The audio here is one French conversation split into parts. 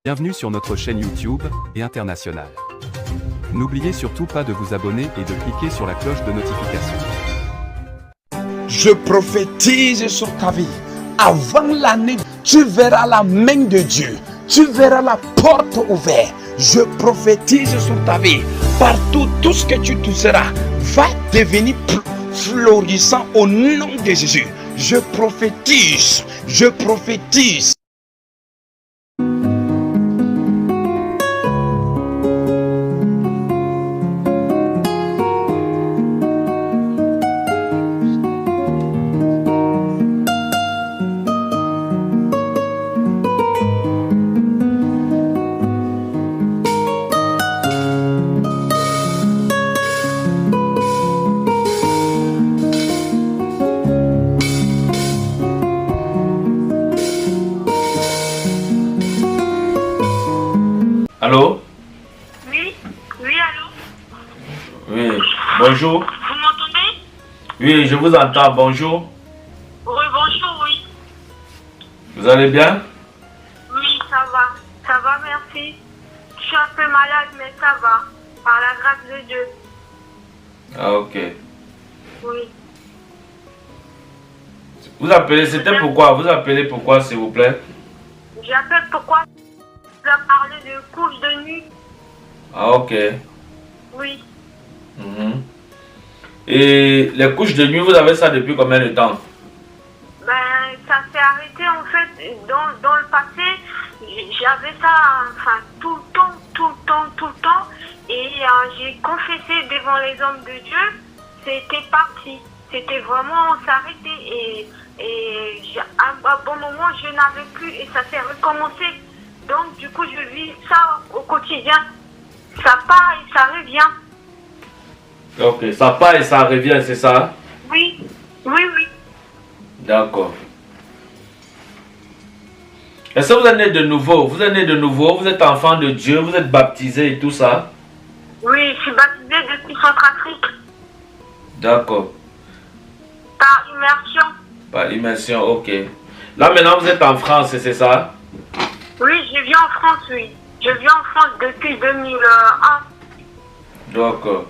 Bienvenue sur notre chaîne YouTube et internationale. N'oubliez surtout pas de vous abonner et de cliquer sur la cloche de notification. Je prophétise sur ta vie. Avant l'année, tu verras la main de Dieu. Tu verras la porte ouverte. Je prophétise sur ta vie. Partout, tout ce que tu toucheras va devenir florissant au nom de Jésus. Je prophétise. Je prophétise. Allô? Oui, allô? Oui, bonjour. Vous m'entendez? Oui, je vous entends, bonjour. Oui, bonjour, oui. Vous allez bien? Oui, ça va, merci. Je suis un peu malade, mais ça va, par la grâce de Dieu. Ah, ok. Oui. Vous appelez, c'était pourquoi? Vous appelez pourquoi, s'il vous plaît? J'appelle pourquoi vous avez parlé de couche de nuit. Ah, ok. Oui. Mhm. Et les couches de nuit, vous avez ça depuis combien de temps? Ben, ça s'est arrêté en fait dans le passé. J'avais ça enfin, tout le temps. Et j'ai confessé devant les hommes de Dieu. C'était parti. C'était vraiment s'arrêter. Et à un bon moment, je n'avais plus et ça s'est recommencé. Donc, du coup, je vis ça au quotidien. Ça part et ça revient. Ok, ça part et ça revient, c'est ça? Oui. D'accord. Est-ce que vous êtes né de nouveau? Vous êtes né de nouveau, vous êtes enfant de Dieu, vous êtes baptisé et tout ça? Oui, je suis baptisée depuis Centrafrique. D'accord. Par immersion. Par immersion, ok. Là maintenant, vous êtes en France, c'est ça? Oui, je vis en France, oui. Je vis en France depuis 2001. D'accord.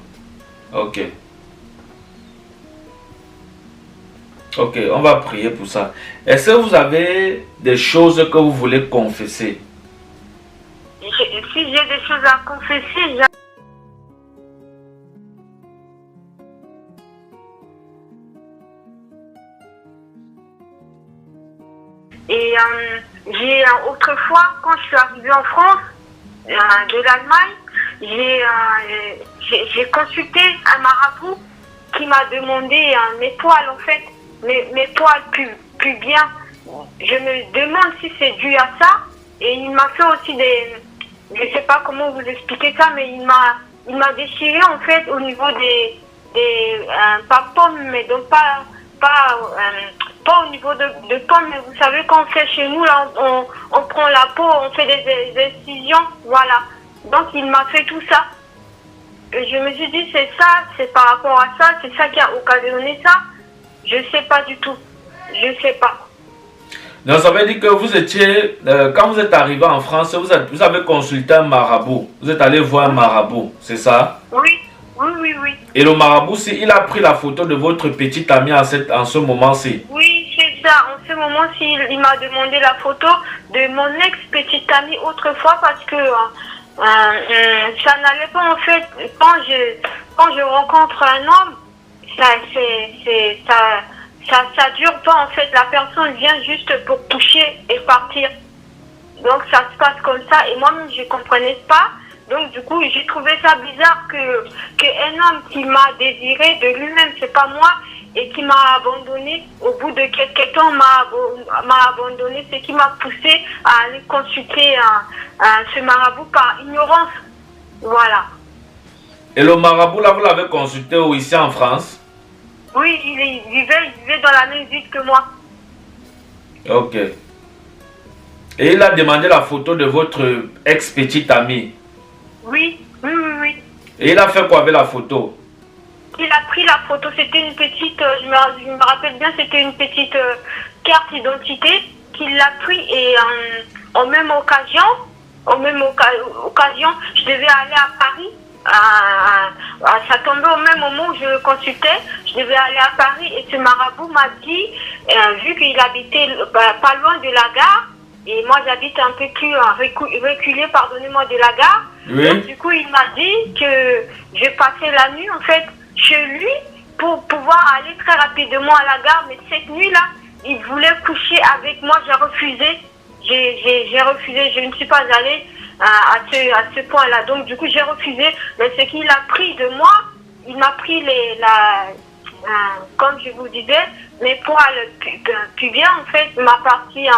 Ok. Ok, on va prier pour ça. Est-ce que vous avez des choses que vous voulez confesser? Si j'ai des choses à confesser, et j'ai autrefois, quand je suis arrivée en France, de l'Allemagne, j'ai consulté un marabout qui m'a demandé mes poils en fait, mes poils plus bien. Je me demande si c'est dû à ça. Et il m'a fait aussi je ne sais pas comment vous expliquer ça, mais il m'a déchiré en fait au niveau pas pommes, mais donc pas au niveau de pommes, mais vous savez quand on fait chez nous, là, on prend la peau, on fait des incisions, voilà. Donc il m'a fait tout ça. Et je me suis dit, c'est ça, c'est par rapport à ça, c'est ça qui a occasionné ça. Je sais pas du tout. Je sais pas. Donc ça veut dire que vous étiez, quand vous êtes arrivé en France, vous avez consulté un marabout. Vous êtes allé voir un marabout, c'est ça? Oui. Et le marabout, il a pris la photo de votre petite amie en ce moment-ci? Oui, c'est ça. En ce moment-ci, il m'a demandé la photo de mon ex-petite amie autrefois parce que ça n'allait pas en fait. Quand je rencontre un homme, ça dure pas en fait. La personne vient juste pour toucher et partir. Donc ça se passe comme ça et moi-même je comprenais pas. Donc du coup j'ai trouvé ça bizarre qu'un homme qui m'a désiré de lui-même, c'est pas moi, et qui m'a abandonné au bout de quelques temps m'a abandonné, ce qui m'a poussé à aller consulter ce marabout par ignorance. Voilà. Et le marabout là, vous l'avez consulté où, ici en France? Oui, il vivait dans la même ville que moi. Ok. Et il a demandé la photo de votre ex-petite amie? Oui. Et il a fait quoi avec la photo? Il a pris la photo, c'était une petite, je me rappelle bien, c'était une petite carte d'identité qu'il l'a pris et en même occasion, aux mêmes occasions, je devais aller à Paris. Ça tombait au même moment où je le consultais, je devais aller à Paris et ce marabout m'a dit, vu qu'il habitait pas loin de la gare, et moi j'habite un peu plus reculé, pardonnez-moi, de la gare, Oui. donc du coup il m'a dit que je passais la nuit en fait chez lui pour pouvoir aller très rapidement à la gare, mais cette nuit-là, il voulait coucher avec moi, j'ai refusé, j'ai refusé, je ne suis pas allée à ce point-là. Donc du coup j'ai refusé, mais ce qu'il a pris de moi, il m'a pris comme je vous disais, mes poils pubiens en fait, ma partie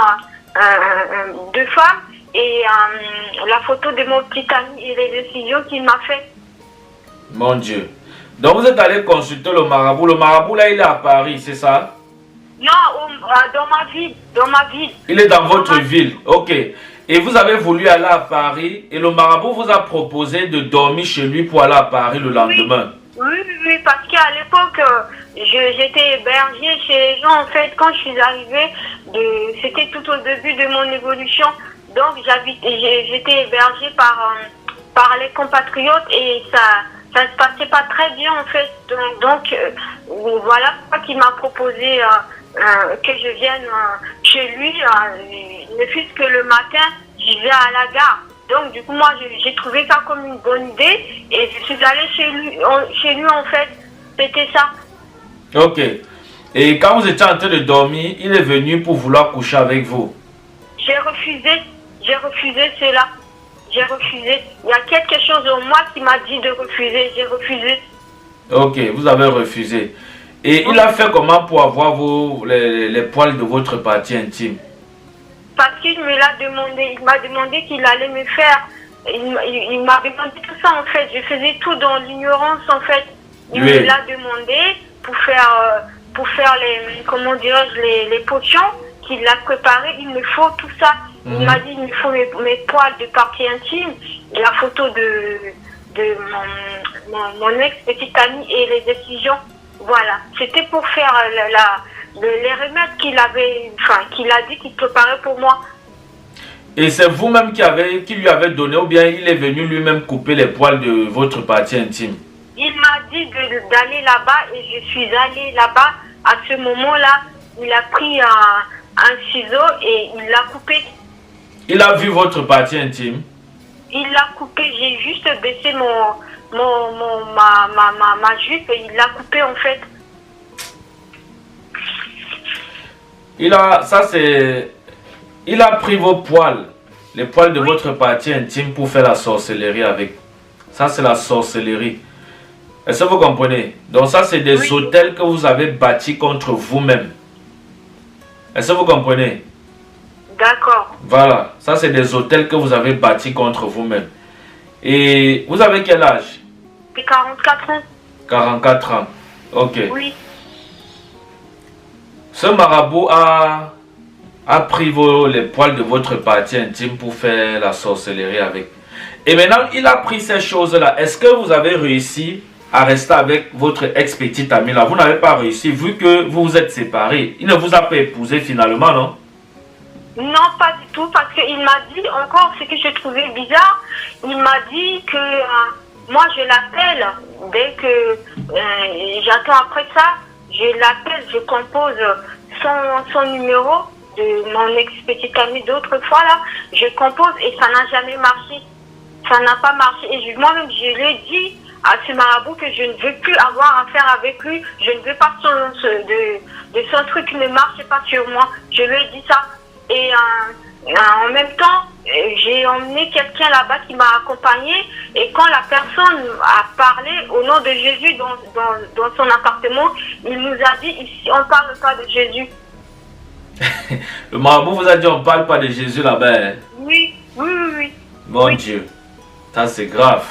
de femme et la photo de mon petit ami et les décisions qu'il m'a fait. Mon Dieu. Donc vous êtes allé consulter le marabout. Le marabout là il est à Paris, c'est ça? Non, dans ma ville, Il est dans votre ville, ok. Et vous avez voulu aller à Paris et le marabout vous a proposé de dormir chez lui pour aller à Paris le lendemain. Oui, parce qu'à l'époque, j'étais hébergée chez les gens. En fait, quand je suis arrivée, c'était tout au début de mon évolution. Donc, j'étais hébergée par les compatriotes et ça ne se passait pas très bien, en fait. Donc voilà pourquoi il m'a proposé que je vienne chez lui, ne fût-ce que le matin, j'y vais à la gare. Donc du coup, moi, j'ai trouvé ça comme une bonne idée et je suis allée chez lui en fait. C'était ça. Ok. Et quand vous étiez en train de dormir, il est venu pour vouloir coucher avec vous. J'ai refusé cela. J'ai refusé. Il y a quelque chose en moi qui m'a dit de refuser. J'ai refusé. Ok, vous avez refusé. Et il a fait comment pour avoir les poils de votre partie intime? Parce qu'il me l'a demandé. Il m'a demandé qu'il allait me faire. Il m'a demandé tout ça en fait. Je faisais tout dans l'ignorance en fait. Il me l'a demandé pour faire les, comment dirais-je, les potions qu'il a préparées. Il me faut tout ça. Il m'a dit il me faut mes poils de partie intime, et la photo de mon ex-petite amie et les décisions. Voilà. C'était pour faire les remèdes qu'il a dit qu'il préparait pour moi. Et c'est vous-même qui lui avez donné ou bien il est venu lui-même couper les poils de votre partie intime? Il m'a dit d'aller là-bas et je suis allée là-bas. À ce moment-là, il a pris un ciseau et il l'a coupé. Il a vu votre partie intime? Il l'a coupé, j'ai juste baissé ma jupe et il l'a coupé en fait. Il a pris vos poils, les poils de votre partie intime pour faire la sorcellerie avec. Ça c'est la sorcellerie. Est-ce que vous comprenez? Donc ça c'est des autels que vous avez bâtis contre vous-même. Est-ce que vous comprenez? D'accord. Voilà, ça c'est des autels que vous avez bâtis contre vous-même. Et vous avez quel âge? J'ai 44 ans. 44 ans, ok. Oui. Ce marabout a pris les poils de votre partie intime pour faire la sorcellerie avec. Et maintenant, il a pris ces choses-là. Est-ce que vous avez réussi à rester avec votre ex-petite amie là? Vous n'avez pas réussi vu que vous vous êtes séparés. Il ne vous a pas épousé finalement, non? Non, pas du tout, parce qu'il m'a dit encore ce que je trouvais bizarre. Il m'a dit que moi je l'appelle dès que j'attends après ça, je l'appelle, je compose son numéro de mon ex-petite amie d'autrefois là, je compose et ça n'a jamais marché. Ça n'a pas marché et moi-même je lui ai dit à ce marabout que je ne veux plus avoir affaire avec lui, je ne veux pas de son truc qui ne marche pas sur moi. Je lui ai dit ça. Et en même temps, j'ai emmené quelqu'un là-bas qui m'a accompagné. Et quand la personne a parlé au nom de Jésus dans son appartement, il nous a dit ici, on ne parle pas de Jésus. Le marabout vous a dit on ne parle pas de Jésus là-bas. Hein? Oui. Mon Dieu, ça c'est grave.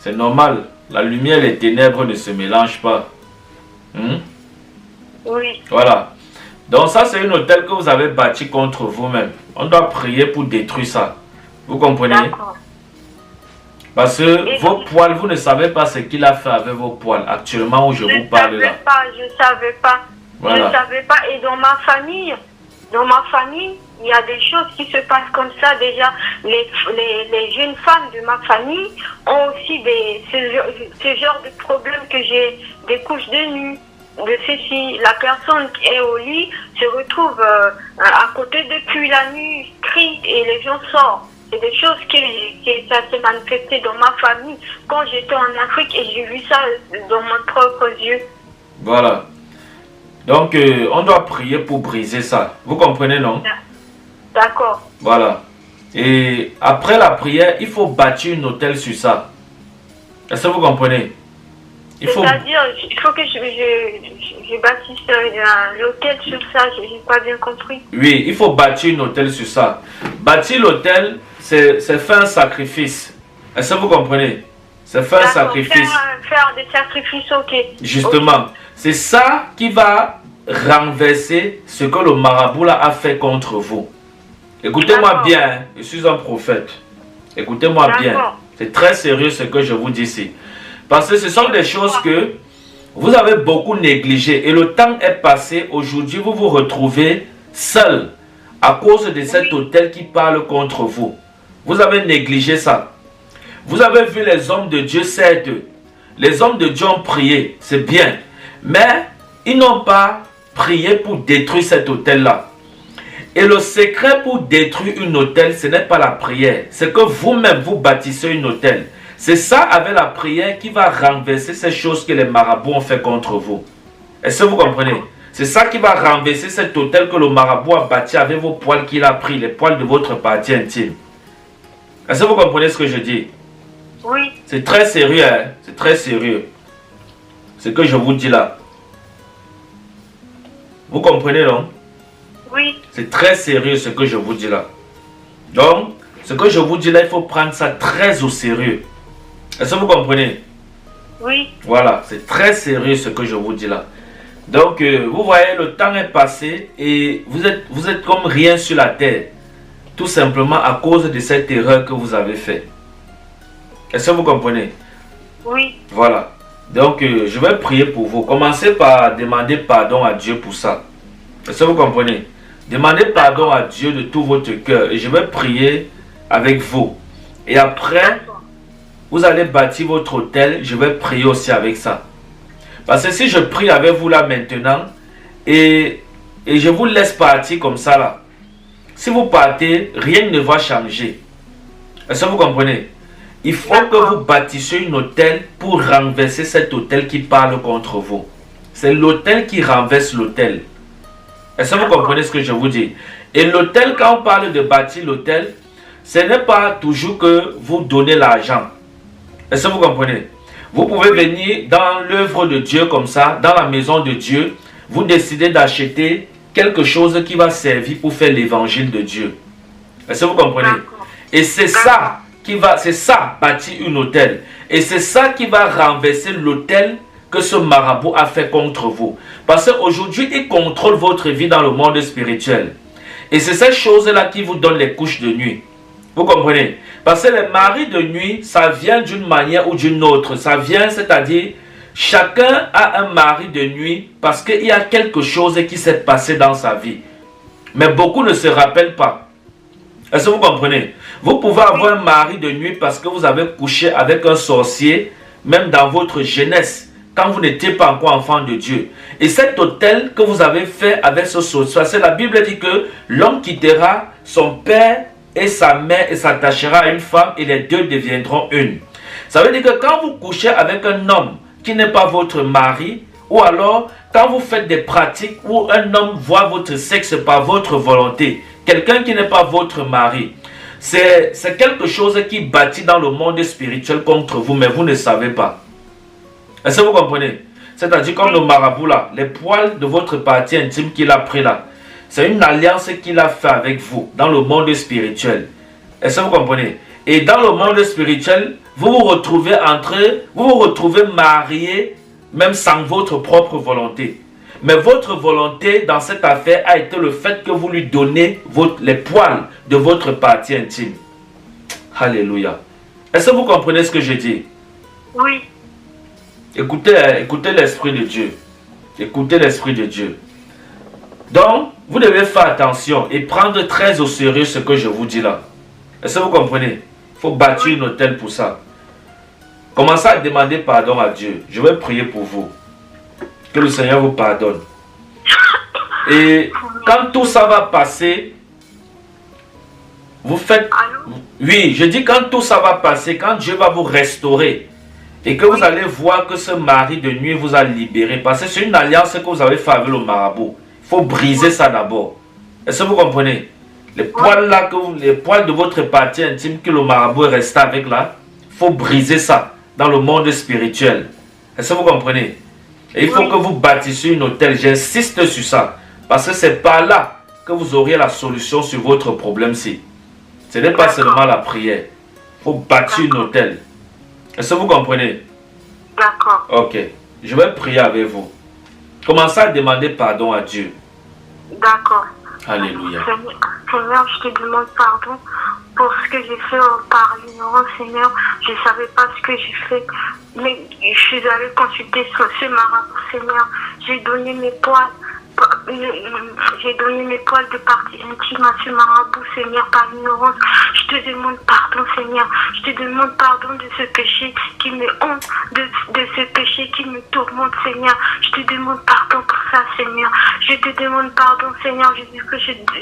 C'est normal. La lumière et les ténèbres ne se mélangent pas. Oui. Voilà. Donc ça c'est un hôtel que vous avez bâti contre vous-même. On doit prier pour détruire ça. Vous comprenez? D'accord. Parce que vos poils, vous ne savez pas ce qu'il a fait avec vos poils actuellement où je vous parle là. Je ne savais pas. Voilà. Je ne savais pas. Et dans ma famille, il y a des choses qui se passent comme ça. Déjà, les jeunes femmes de ma famille ont aussi ce genre de problèmes que j'ai des couches de nuit, de ceci. La personne qui est au lit se retrouve à côté depuis la nuit, crie et les gens sortent. C'est des choses que ça s'est manifesté dans ma famille quand j'étais en Afrique et j'ai vu ça dans mon propre yeux. Voilà. Donc, on doit prier pour briser ça. Vous comprenez, non? D'accord. Voilà. Et après la prière, il faut bâtir un autel sur ça. Est-ce que vous comprenez? C'est-à-dire, il faut que je bâtisse l'hôtel sur ça, je n'ai pas bien compris. Oui, il faut bâtir un hôtel sur ça. Bâtir l'hôtel, c'est faire un sacrifice. Est-ce que vous comprenez? C'est faire un sacrifice. Faire des sacrifices, ok. Justement, okay. C'est ça qui va renverser ce que le marabout là a fait contre vous. Écoutez-moi bien, je suis un prophète. Écoutez-moi bien. C'est très sérieux ce que je vous dis ici. Parce que ce sont des choses que vous avez beaucoup négligées. Et le temps est passé. Aujourd'hui, vous vous retrouvez seul à cause de cet hôtel qui parle contre vous. Vous avez négligé ça. Vous avez vu les hommes de Dieu, certes. Les hommes de Dieu ont prié, c'est bien. Mais ils n'ont pas prié pour détruire cet hôtel-là. Et le secret pour détruire un hôtel, ce n'est pas la prière. C'est que vous-même, vous bâtissez un hôtel. C'est ça avec la prière qui va renverser ces choses que les marabouts ont fait contre vous. Est-ce que vous comprenez? C'est ça qui va renverser cet hôtel que le marabout a bâti avec vos poils qu'il a pris, les poils de votre partie intime. Est-ce que vous comprenez ce que je dis? Oui. C'est très sérieux, hein? C'est très sérieux. Ce que je vous dis là. Vous comprenez, non? Oui. C'est très sérieux ce que je vous dis là. Donc, ce que je vous dis là, il faut prendre ça très au sérieux. Est-ce que vous comprenez? Oui. Voilà, c'est très sérieux ce que je vous dis là. Donc, vous voyez, le temps est passé et vous êtes comme rien sur la terre. Tout simplement à cause de cette erreur que vous avez faite. Est-ce que vous comprenez? Oui. Voilà. Donc, je vais prier pour vous. Commencez par demander pardon à Dieu pour ça. Est-ce que vous comprenez? Demandez pardon à Dieu de tout votre cœur. Et je vais prier avec vous. Et après, vous allez bâtir votre hôtel. Je vais prier aussi avec ça. Parce que si je prie avec vous là maintenant, et je vous laisse partir comme ça là, si vous partez, rien ne va changer. Est-ce que vous comprenez? Il faut que vous bâtissiez un hôtel pour renverser cet hôtel qui parle contre vous. C'est l'hôtel qui renverse l'hôtel. Est-ce que vous comprenez ce que je vous dis? Et l'hôtel, quand on parle de bâtir l'hôtel, ce n'est pas toujours que vous donnez l'argent. Est-ce que vous comprenez? Vous pouvez venir dans l'œuvre de Dieu comme ça, dans la maison de Dieu, vous décidez d'acheter quelque chose qui va servir pour faire l'évangile de Dieu. Est-ce que vous comprenez? Et c'est ça qui va, c'est ça, bâtir un hôtel. Et c'est ça qui va renverser l'hôtel que ce marabout a fait contre vous. Parce qu'aujourd'hui, il contrôle votre vie dans le monde spirituel. Et c'est ces choses-là qui vous donnent les couches de nuit. Vous comprenez? Parce que les maris de nuit, ça vient d'une manière ou d'une autre. Ça vient, c'est-à-dire, chacun a un mari de nuit parce qu'il y a quelque chose qui s'est passé dans sa vie. Mais beaucoup ne se rappellent pas. Est-ce que vous comprenez? Vous pouvez avoir un mari de nuit parce que vous avez couché avec un sorcier, même dans votre jeunesse, quand vous n'étiez pas encore enfant de Dieu. Et cet hôtel que vous avez fait avec ce sorcier, c'est la Bible dit que l'homme quittera son père et sa mère et s'attachera à une femme et les deux deviendront une. Ça veut dire que quand vous couchez avec un homme qui n'est pas votre mari, ou alors quand vous faites des pratiques où un homme voit votre sexe par votre volonté, quelqu'un qui n'est pas votre mari, c'est quelque chose qui bâtit dans le monde spirituel contre vous, mais vous ne savez pas. Est-ce que vous comprenez? C'est-à-dire comme le marabout là, les poils de votre partie intime qu'il a pris là, c'est une alliance qu'il a fait avec vous dans le monde spirituel. Est-ce que vous comprenez? Et dans le monde spirituel, vous vous retrouvez mariés, même sans votre propre volonté. Mais votre volonté dans cette affaire a été le fait que vous lui donnez les poils de votre partie intime. Alléluia. Est-ce que vous comprenez ce que je dis? Oui. Écoutez l'Esprit de Dieu. Écoutez l'Esprit de Dieu. Donc, Vous devez faire attention et prendre très au sérieux ce que je vous dis là. Est-ce que vous comprenez? Il faut bâtir une hôtel pour ça. Commencez à demander pardon à Dieu. Je vais prier pour vous. Que le Seigneur vous pardonne. Et quand tout ça va passer, vous faites... Allô? Oui, je dis quand tout ça va passer, quand Dieu va vous restaurer et que vous allez voir que ce mari de nuit vous a libéré. Parce que c'est une alliance que vous avez fait avec le marabout. Il faut briser ça d'abord. Est-ce que vous comprenez? Les poils là, les poils de votre partie intime que le marabout est resté avec là, il faut briser ça dans le monde spirituel. Est-ce que vous comprenez? Et il faut que vous bâtissiez une hôtel. J'insiste sur ça. Parce que c'est par là que vous aurez la solution sur votre problème-ci. Ce n'est pas seulement la prière. Il faut bâtir une hôtel. Est-ce que vous comprenez? D'accord. Ok. Je vais prier avec vous. Commencez à demander pardon à Dieu. D'accord. Alléluia. Seigneur, je te demande pardon pour ce que j'ai fait par ignorance, Seigneur. Je ne savais pas ce que j'ai fait. Mais je suis allée consulter ce marabout, Seigneur. J'ai donné mes poils. J'ai donné mes poils de partie intime à ce marabout, Seigneur, par ignorance. Je te demande pardon, Seigneur. Je te demande pardon de ce péché qui me honte, de ce péché qui me tourmente, Seigneur. Je te demande pardon pour ça, Seigneur. Je te demande pardon, Seigneur.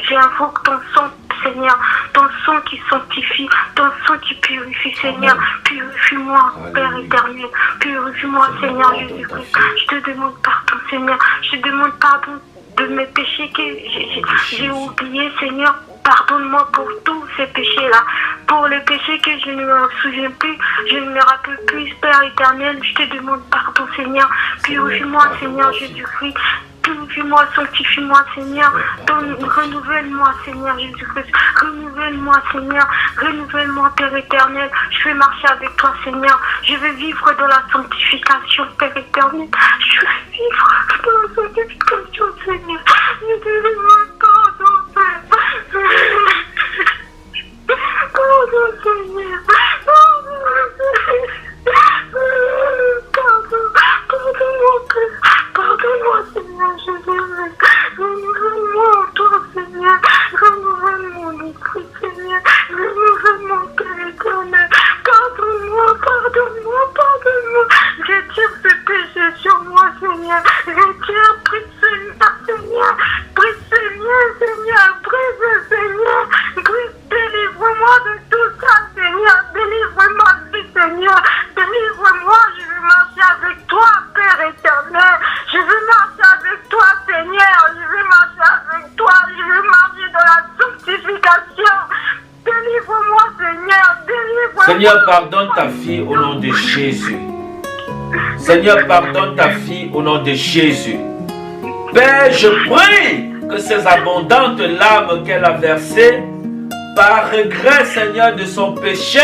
J'invoque ton sang, Seigneur, ton sang qui sanctifie, ton sang qui purifie, Seigneur. Purifie-moi, Père éternel. Purifie-moi, Seigneur Jésus-Christ. Je te demande pardon, Seigneur. Je te demande pardon de mes péchés que j'ai oubliés, Seigneur. Pardonne-moi pour tous ces péchés-là. Pour les péchés que je ne me souviens plus, je ne me rappelle plus, Père éternel. Je te demande pardon, Seigneur. Purifie-moi, Seigneur Jésus-Christ. Purifie-moi, sanctifie-moi, Seigneur. Renouvelle-moi, Seigneur Jésus-Christ. Renouvelle-moi, Seigneur. Renouvelle-moi, Père éternel. Je veux marcher avec toi, Seigneur. Je veux vivre dans la sanctification, Père éternel. Je veux vivre dans la sanctification, Seigneur. Je te demande pardon, Père. Pardon, Seigneur. Pardonne-moi, Père. Pardonne-moi, Seigneur Jésus. Renouvelle-moi en toi, Seigneur. Renouvelle mon esprit, Seigneur. Renouvelle mon Père éternel. Pardonne-moi, pardonne-moi, pardonne-moi. Retire ce péché sur moi, Seigneur. Retire, brise-le, Seigneur. Brise-le, Seigneur. Brise-le, Seigneur. Délivre-moi de tout ça, Seigneur. Délivre-moi de tout, Seigneur. Délivre-moi, je veux marcher avec toi, Père éternel. Je veux marcher avec toi, Seigneur. Je veux marcher avec toi. Je veux marcher dans la sanctification. Délivre-moi, Seigneur. Délivre-moi. Seigneur, pardonne ta fille au nom de Jésus. Seigneur, pardonne ta fille au nom de Jésus. Père, je prie que ces abondantes larmes qu'elle a versées, par regret, Seigneur, de son péché,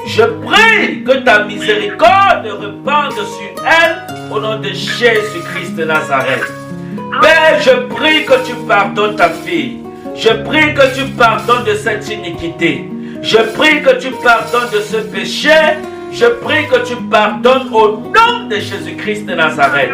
je prie que ta miséricorde repande sur elle au nom de Jésus-Christ de Nazareth. Père, je prie que tu pardonnes ta fille. Je prie que tu pardonnes de cette iniquité. Je prie que tu pardonnes de ce péché. Je prie que tu pardonnes au nom de Jésus-Christ de Nazareth.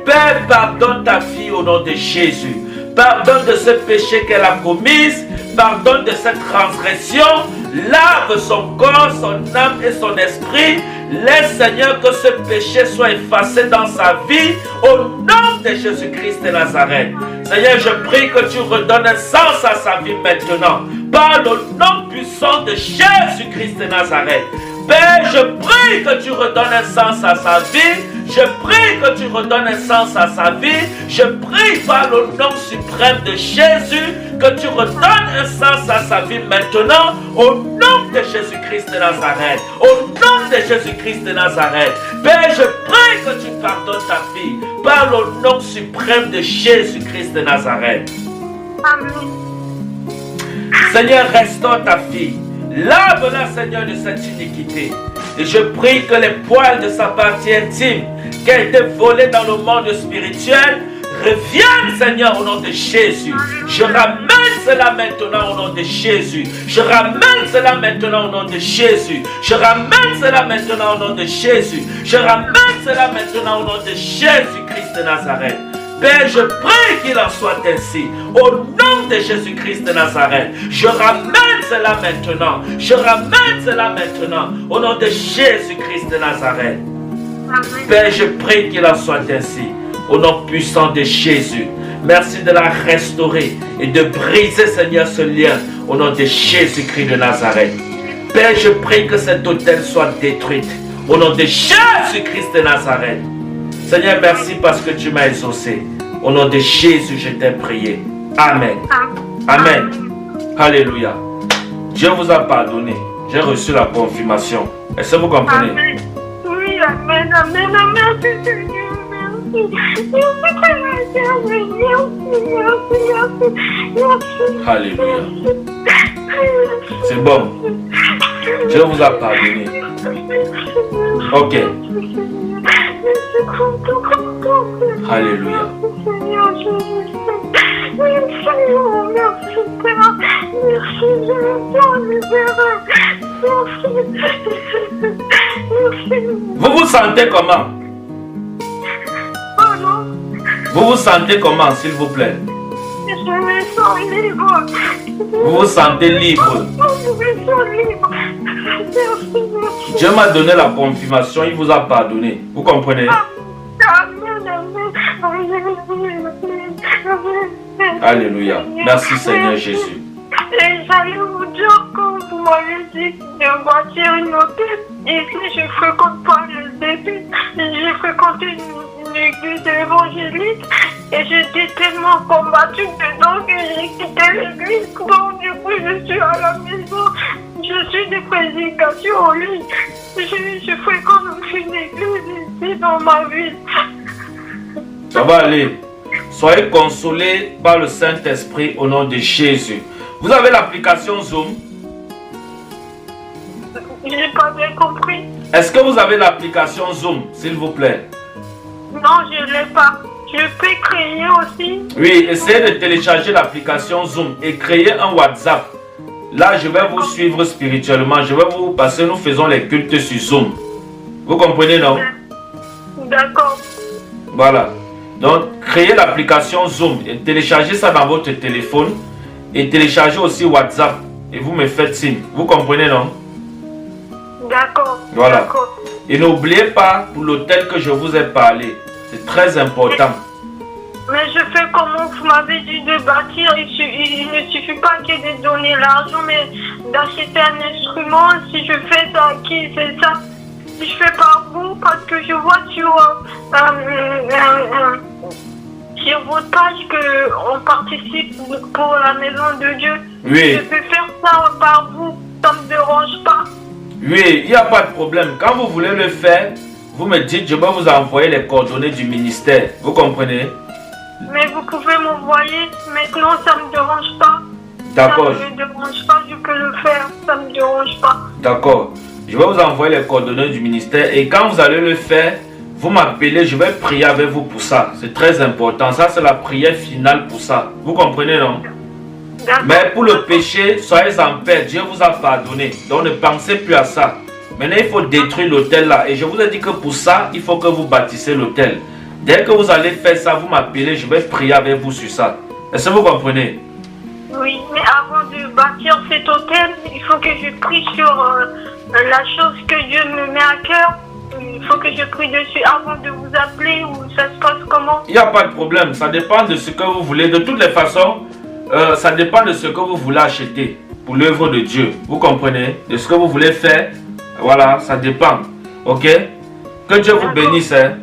Père, pardonne ta fille au nom de Jésus. Pardonne de ce péché qu'elle a commis. Pardonne de cette transgression. Lave son corps, son âme et son esprit. Laisse, Seigneur, que ce péché soit effacé dans sa vie au nom de Jésus-Christ de Nazareth. Seigneur, je prie que tu redonnes un sens à sa vie maintenant par le nom puissant de Jésus-Christ de Nazareth. Père, je prie que tu redonnes un sens à sa vie. Je prie que tu redonnes un sens à sa vie. Je prie par le nom suprême de Jésus que tu redonnes un sens à sa vie maintenant au nom de Jésus-Christ de Nazareth. Au nom de Jésus-Christ de Nazareth. Père, je prie que tu pardonnes ta fille par le nom suprême de Jésus-Christ de Nazareth. Amen. Seigneur, restaure ta fille. Lave-la, Seigneur, de cette iniquité. Et je prie que les poils de sa partie intime qui a été volée dans le monde spirituel reviennent, Seigneur, au nom de Jésus. Je ramène cela maintenant au nom de Jésus. Je ramène cela maintenant au nom de Jésus. Je ramène cela maintenant au nom de Jésus. Je ramène cela maintenant au nom de Jésus-Christ de Nazareth. Père, je prie qu'il en soit ainsi. Au nom de Jésus-Christ de Nazareth, je ramène cela maintenant. Je ramène cela maintenant. Au nom de Jésus-Christ de Nazareth. Père, je prie qu'il en soit ainsi. Au nom puissant de Jésus. Merci de la restaurer et de briser, Seigneur, ce lien. Au nom de Jésus-Christ de Nazareth. Père, je prie que cet hôtel soit détruit. Au nom de Jésus-Christ de Nazareth. Seigneur, merci parce que tu m'as exaucé. Au nom de Jésus, je t'ai prié. Amen. Amen. Alléluia. Dieu vous a pardonné. J'ai reçu la confirmation. Est-ce que vous comprenez? Amen. Oui, amen, amen, amen. Merci, Seigneur. Merci. Merci. Alléluia. C'est bon. Dieu vous a pardonné. Ok. Alléluia. Vous vous sentez comment? Vous vous sentez comment, s'il vous plaît? Je me sens libre. Vous vous sentez libre? Je me sens libre. Merci. Dieu m'a donné la confirmation, il vous a pardonné. Vous comprenez? Alléluia. Merci Seigneur Jésus. Et j'allais vous dire que vous m'avez dit de bâtir une hôtel. Ici, je ne fréquente pas le début. J'ai fréquenté une église évangélique et j'étais tellement combattue dedans que j'ai quitté l'église. Donc, du coup, je suis à la maison. Je suis des prédications au lit. Je fréquente une église ici dans ma ville. Ça va aller. Soyez consolés par le Saint-Esprit au nom de Jésus. Vous avez l'application Zoom? J'ai pas bien compris. Est-ce que vous avez l'application Zoom, s'il vous plaît? Non, je ne l'ai pas. Je peux créer aussi. Oui, essayez de télécharger l'application Zoom et créer un WhatsApp. Là, je vais vous suivre spirituellement. Je vais vous passer, nous faisons les cultes sur Zoom. Vous comprenez, non? D'accord. Voilà. Donc, créez l'application Zoom et téléchargez ça dans votre téléphone. Et téléchargez aussi WhatsApp. Et vous me faites signe. Vous comprenez, non? D'accord. Voilà. Et n'oubliez pas pour l'hôtel que je vous ai parlé. C'est très important. Mais je fais comment vous m'avez dit de bâtir. Il ne suffit pas que de donner l'argent, mais d'acheter un instrument. Si je fais ça, qui c'est ça? Si je fais par vous, parce que je vois sur votre page qu'on participe pour la maison de Dieu. Oui. Je peux faire ça par vous. Ça ne me dérange pas. Oui, il n'y a pas de problème. Quand vous voulez le faire, vous me dites, je vais vous envoyer les coordonnées du ministère. Vous comprenez? Mais vous pouvez m'envoyer. Maintenant, ça ne me dérange pas. D'accord. Ça ne me dérange pas, je peux le faire. Ça ne me dérange pas. D'accord. Je vais vous envoyer les coordonnées du ministère. Et quand vous allez le faire, vous m'appelez, je vais prier avec vous pour ça. C'est très important. Ça, c'est la prière finale pour ça. Vous comprenez, non? Mais pour le péché, soyez en paix. Dieu vous a pardonné. Donc ne pensez plus à ça. Maintenant, il faut détruire l'hôtel là. Et je vous ai dit que pour ça, il faut que vous bâtissez l'hôtel. Dès que vous allez faire ça, vous m'appelez, je vais prier avec vous sur ça. Est-ce que vous comprenez? Oui, mais avant de bâtir cet hôtel, il faut que je prie sur la chose que Dieu me met à cœur. Il faut que je prie dessus avant de vous appeler ou ça se passe comment? Il n'y a pas de problème. Ça dépend de ce que vous voulez. De toutes les façons, ça dépend de ce que vous voulez acheter pour l'œuvre de Dieu. Vous comprenez? De ce que vous voulez faire. Voilà, ça dépend. Ok? Que Dieu vous bénisse. Hein?